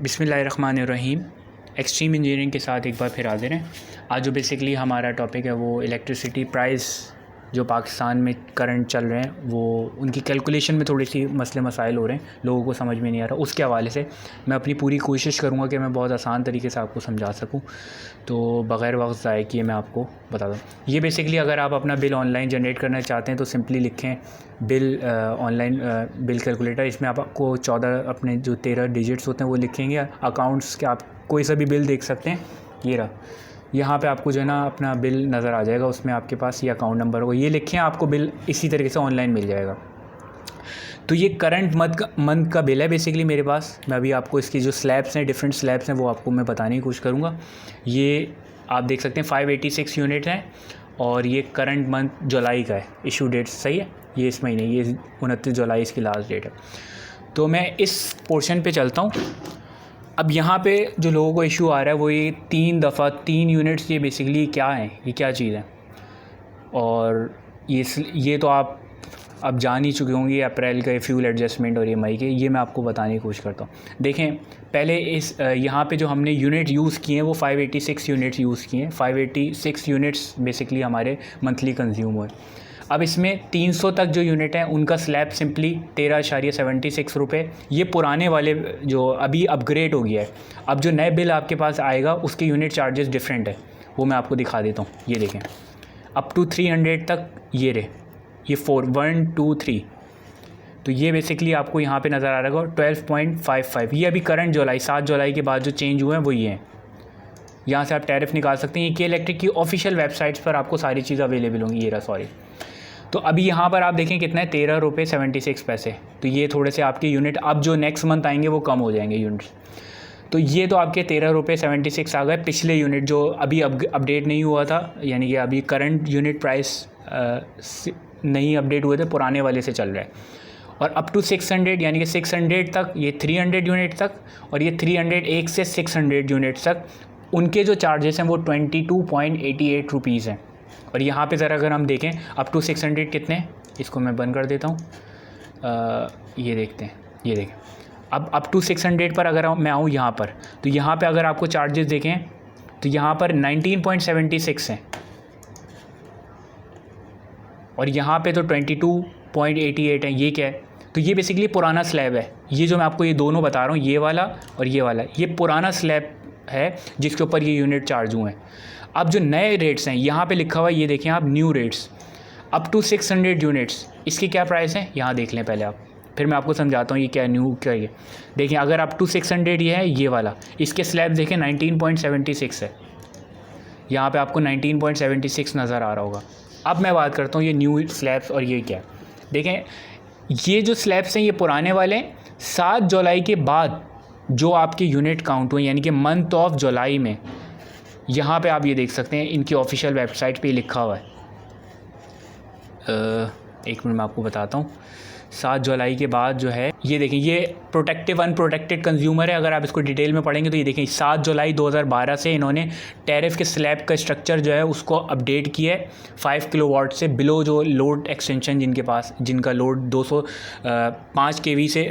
बिस्मिल्लाहिर्रहमानिर्रहीम। Extreme engineering के साथ एक बार फिर हाज़िर हैं। आज जो बेसिकली हमारा टॉपिक है वो इलेक्ट्रिसिटी प्राइस जो पाकिस्तान में करंट चल रहे हैं वो उनकी कैलकुलेशन में थोड़ी सी मसले मसाइल हो रहे हैं, लोगों को समझ में नहीं आ रहा। उसके हवाले से मैं अपनी पूरी कोशिश करूँगा कि मैं बहुत आसान तरीके से आपको समझा सकूँ, तो बग़ैर वक्त ज़ाय किए मैं आपको बता दूँ। ये बेसिकली अगर आप अपना बिल ऑनलाइन जनरेट करना चाहते हैं तो सिंपली लिखें बिल ऑनलाइन बिल कैलकुलेटर। इसमें आपको 14 अपने जो 13 डिजिट्स होते हैं वो लिखेंगे। अकाउंट्स के आप कोई सा भी बिल देख सकते हैं, ये रहा, यहाँ पे आपको जो है ना अपना बिल नज़र आ जाएगा, उसमें आपके पास ये अकाउंट नंबर होगा, ये लिखें, आपको बिल इसी तरीके से ऑनलाइन मिल जाएगा। तो ये करंट मंथ का बिल है बेसिकली मेरे पास। मैं अभी आपको इसकी जो स्लैब्स हैं, डिफरेंट स्लैब्स हैं, वो आपको मैं बताने की कोशिश करूँगा। ये आप देख सकते हैं 586 यूनिट हैं और ये करंट मंथ जुलाई का है, इशू डेट सही है, ये इस महीने, ये 29 जुलाई इसकी लास्ट डेट है। तो मैं इस पोर्शन पे चलता हूँ। अब यहाँ पे जो लोगों को इशू आ रहा है वो ये 3 यूनिट्स, ये बेसिकली क्या हैं, ये क्या चीज़ है, और ये तो आप अब जान ही चुके होंगे, अप्रैल का फ्यूल एडजस्टमेंट और ये मई के, ये मैं आपको बताने की कोशिश करता हूँ। देखें पहले इस यहाँ पे जो हमने यूनिट यूज़ किए हैं वो 586 यूनिट्स यूज़ किए हैं। 586 यूनिट्स बेसिकली हमारे मंथली कंज्यूम हुए। अब इसमें 300 तक जो यूनिट हैं उनका स्लैब सिंपली 13.76 रुपये। ये पुराने वाले जो अभी अपग्रेड हो गया है, अब जो नए बिल आपके पास आएगा उसके यूनिट चार्जेस डिफरेंट है, वो मैं आपको दिखा देता हूँ। ये देखें अप टू 300 तक ये रहे, ये 4 1 2 3, तो ये बेसिकली आपको यहाँ पे नज़र आ रहा होगा 12.55। ये अभी करंट जुलाई 7 जुलाई के बाद जो चेंज हुए हैं वो ये हैं। यहाँ से आप टैरिफ निकाल सकते हैं। ये के इलेक्ट्रिक की ऑफिशियल वेबसाइट्स पर आपको सारी चीज़ अवेलेबल होंगी। ये रहा, सॉरी। तो अभी यहाँ पर आप देखें कितना है, 13.76 रुपये। तो ये थोड़े से आपके यूनिट अब जो नेक्स्ट मंथ आएंगे वो कम हो जाएंगे यूनिट्स। तो ये तो आपके 13.76 आ गए। पिछले यूनिट जो अभी अपडेट नहीं हुआ था, यानी कि अभी करंट यूनिट प्राइस नहीं अपडेट हुए थे, पुराने वाले से चल रहा है। और अप टू 600 यानी कि 600 तक, ये 300 यूनिट तक, और ये 301 से 600 यूनिट तक उनके जो चार्जेस हैं वो 22.88 रुपीज़ हैं। और यहाँ पे ज़रा अगर हम देखें अप टू 600 कितने, इसको मैं बंद कर देता हूँ, ये देखते हैं, ये देखें अब अप टू 600 पर अगर मैं आऊँ यहाँ पर, तो यहाँ पे अगर आपको चार्जेस देखें तो यहाँ पर 19.76 हैं और यहाँ पे तो 22.88 है। ये क्या है, तो ये बेसिकली पुराना स्लैब है। ये जो मैं आपको ये दोनों बता रहा हूँ, ये वाला और ये वाला, ये पुराना स्लैब है जिसके ऊपर ये यूनिट चार्ज हुए हैं। अब जो नए रेट्स हैं यहाँ पे लिखा हुआ है, ये देखें आप, new rates up to 600 units, इसके क्या प्राइस हैं यहाँ देख लें पहले आप, फिर मैं आपको समझाता हूँ ये क्या न्यू क्या है। देखिए अगर अप टू 600 ये है, ये वाला, इसके स्लैब देखें 19.76 है। यहाँ पे आपको 19.76 नज़र आ रहा होगा। अब मैं बात करता हूँ ये न्यू स्लैब्स और ये क्या, देखें ये जो स्लैब्स हैं ये पुराने वाले 7 जुलाई के बाद जो आपके यूनिट काउंट हुए, यानी कि मंथ ऑफ जुलाई में, यहाँ पे आप ये देख सकते हैं इनकी ऑफिशियल वेबसाइट पे लिखा हुआ है। एक मिनट मैं आपको बताता हूँ। 7 जुलाई के बाद जो है ये देखें, ये प्रोटेक्टिव अनप्रोटेक्टेड कंज्यूमर है। अगर आप इसको डिटेल में पढ़ेंगे तो ये देखें 7 जुलाई 2012 से इन्होंने टैरिफ के स्लैब का स्ट्रक्चर जो है उसको अपडेट किया है। 5 किलोवाट से बिलो जो लोड एक्सटेंशन जिनके पास, जिनका लोड 205 kV से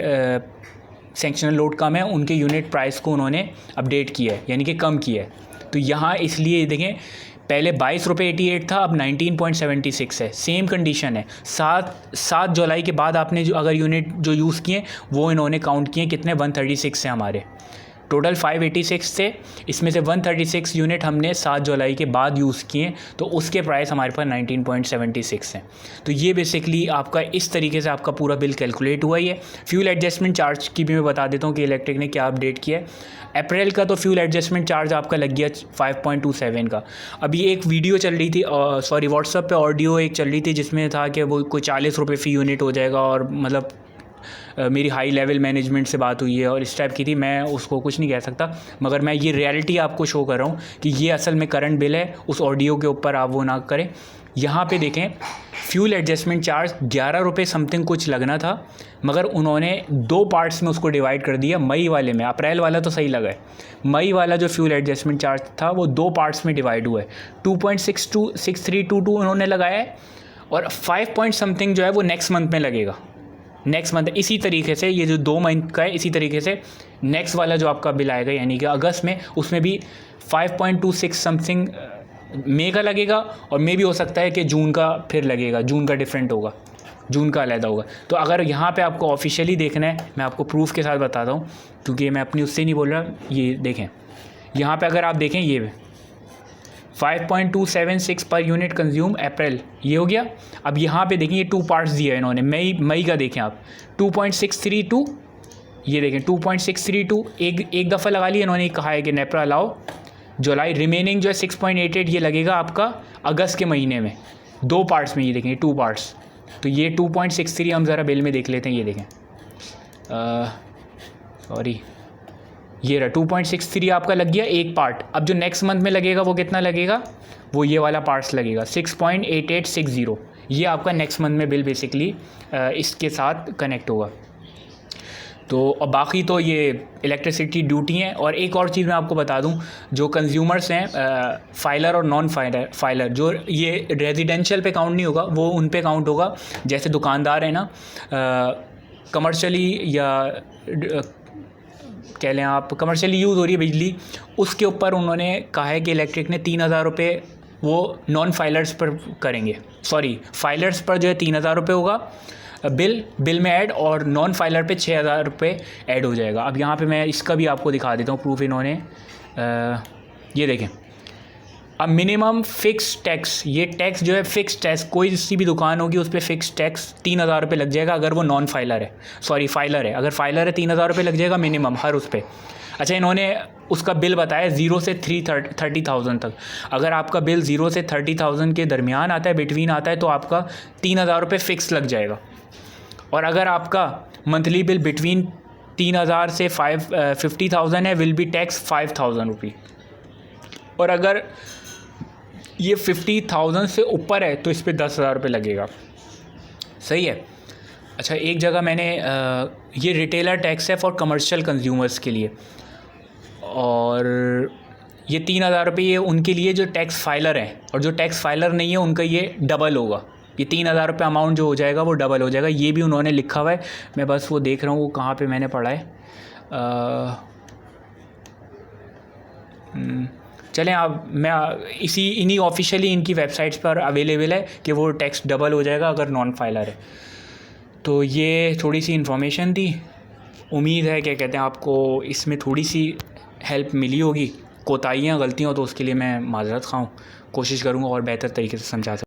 सेक्शनल लोड कम है, उनके यूनिट प्राइस को उन्होंने अपडेट किया है, यानी कि कम किया है। तो यहाँ इसलिए देखें पहले 22.88 था, अब 19.76 है। सेम कंडीशन है। 7 जुलाई के बाद आपने जो अगर यूनिट जो यूज़ किए वो इन्होंने काउंट किए कितने, 136 से हमारे टोटल 586 थे, इसमें से 136 यूनिट हमने 7 जुलाई के बाद यूज़ किए, तो उसके प्राइस हमारे पास 19.76 हैं। तो ये बेसिकली आपका इस तरीके से आपका पूरा बिल कैलकुलेट हुआ ही है। फ्यूल एडजस्टमेंट चार्ज की भी मैं बता देता हूँ कि इलेक्ट्रिक ने क्या अपडेट किया है। अप्रैल का तो फ्यूल एडजस्टमेंट चार्ज आपका लग गया 5.27 का। अभी एक वीडियो चल रही थी, सॉरी व्हाट्सएप पे ऑडियो एक चल रही थी जिसमें था कि वो कोई 40 रुपये फ़ी यूनिट हो जाएगा, और मतलब मेरी हाई लेवल मैनेजमेंट से बात हुई है और इस टाइप की थी। मैं उसको कुछ नहीं कह सकता, मगर मैं ये रियलिटी आपको शो कर रहा हूँ कि ये असल में करंट बिल है। उस ऑडियो के ऊपर आप वो ना करें। यहाँ पे देखें फ्यूल एडजस्टमेंट चार्ज 11 रुपये समथिंग कुछ लगना था, मगर उन्होंने 2 पार्ट्स में उसको डिवाइड कर दिया। मई वाले में, अप्रैल वाला तो सही लगा है, मई वाला जो फ्यूल एडजस्टमेंट चार्ज था वो 2 पार्ट्स में डिवाइड हुआ है। 2.6322 उन्होंने लगाया है और 5 पॉइंट समथिंग जो है वो नेक्स्ट मंथ में लगेगा। नेक्स्ट मंथ इसी तरीके से, ये जो 2 मंथ का है इसी तरीके से नेक्स्ट वाला जो आपका बिल आएगा यानी कि अगस्त में, उसमें भी 5.26 समथिंग मई का लगेगा, और मे भी हो सकता है कि जून का फिर लगेगा, जून का डिफरेंट होगा, जून का अलग होगा। तो अगर यहाँ पे आपको ऑफिशियली देखना है, मैं आपको प्रूफ के साथ बताता हूँ, क्योंकि मैं अपनी उससे नहीं बोल रहा। ये देखें, यहाँ पे अगर आप देखें, ये 5.276 पर यूनिट कंज्यूम अप्रैल, ये हो गया। अब यहाँ पे देखें, ये 2 पार्ट्स दिया है इन्होंने। मई का देखें आप, 2.632, ये देखें 2.632 एक दफ़ा लगा लिया इन्होंने, कहा है कि नेपरा लाओ। जुलाई रिमेनिंग जो है 6.88 ये लगेगा आपका अगस्त के महीने में, 2 पार्ट्स में। ये देखें 2 पार्ट्स, तो ये 2.63 हम ज़रा बिल में देख लेते हैं। ये देखें, सॉरी, ये रहा 2.63 आपका लग गया एक पार्ट। अब जो नेक्स्ट मंथ में लगेगा वो कितना लगेगा, वो ये वाला पार्ट्स लगेगा 6.8860। ये आपका नेक्स्ट मंथ में बिल बेसिकली इसके साथ कनेक्ट होगा। तो और बाकी तो ये इलेक्ट्रिसिटी ड्यूटी हैं। और एक और चीज़ मैं आपको बता दूं, जो कंज्यूमर्स हैं फाइलर और नॉन फाइलर, जो ये रेजिडेंशियल पे काउंट नहीं होगा, वो उन पे काउंट होगा। जैसे दुकानदार है ना, कमर्शियली या कह लें आप कमर्शियली यूज़ हो रही है बिजली, उसके ऊपर उन्होंने कहा है कि इलेक्ट्रिक ने 3,000 रुपये वो नॉन फाइलर्स पर करेंगे। सॉरी, फाइलर्स पर जो है 3,000 रुपये होगा बिल में ऐड, और नॉन फाइलर पे 6,000 रुपये ऐड हो जाएगा। अब यहाँ पे मैं इसका भी आपको दिखा देता हूँ प्रूफ इन्होंने। ये देखें, अब मिनिमम फ़िक्स टैक्स, ये टैक्स जो है फ़िक्स टैक्स, कोई सी भी दुकान होगी उस पर फ़िक्स टैक्स 3,000 रुपये लग जाएगा अगर वो नॉन फाइलर है, सॉरी फाइलर है। अगर फाइलर है 3,000 रुपये लग जाएगा मिनिमम हर उस पर। अच्छा, इन्होंने उसका बिल बताया 0 से 30,000 तक। अगर आपका बिल 0 से 30,000 के दरमियान आता है, बिटवीन आता है, तो आपका 3,000 रुपये फ़िक्स लग जाएगा। और अगर आपका मंथली बिल बिटवीन 3,000 से 50,000 है, विल बी टैक्स 5,000 रुपये। और अगर ये 50,000 से ऊपर है तो इस पर 10,000 रुपये लगेगा। सही है। अच्छा, एक जगह मैंने ये रिटेलर टैक्स है फॉर कमर्शियल कंज्यूमर्स के लिए, और ये 3,000 रुपये ये उनके लिए जो टैक्स फाइलर हैं, और जो टैक्स फाइलर नहीं है उनका ये डबल होगा। ये 3,000 रुपये अमाउंट जो हो जाएगा वो डबल हो जाएगा। ये भी उन्होंने लिखा हुआ है, मैं बस वो देख रहा हूँ वो कहाँ पे मैंने पढ़ा है। चलें, आप मैं इन्हीं ऑफिशियली इनकी वेबसाइट्स पर अवेलेबल है कि वो टैक्स डबल हो जाएगा अगर नॉन फाइलर है। तो ये थोड़ी सी इन्फॉर्मेशन थी। उम्मीद है क्या कहते हैं आपको इसमें थोड़ी सी हेल्प मिली होगी। कोताहियाँ गलतियाँ हो तो उसके लिए मैं माजरत खाऊँ, कोशिश करूँगा और बेहतर तरीके से समझा सकूँ।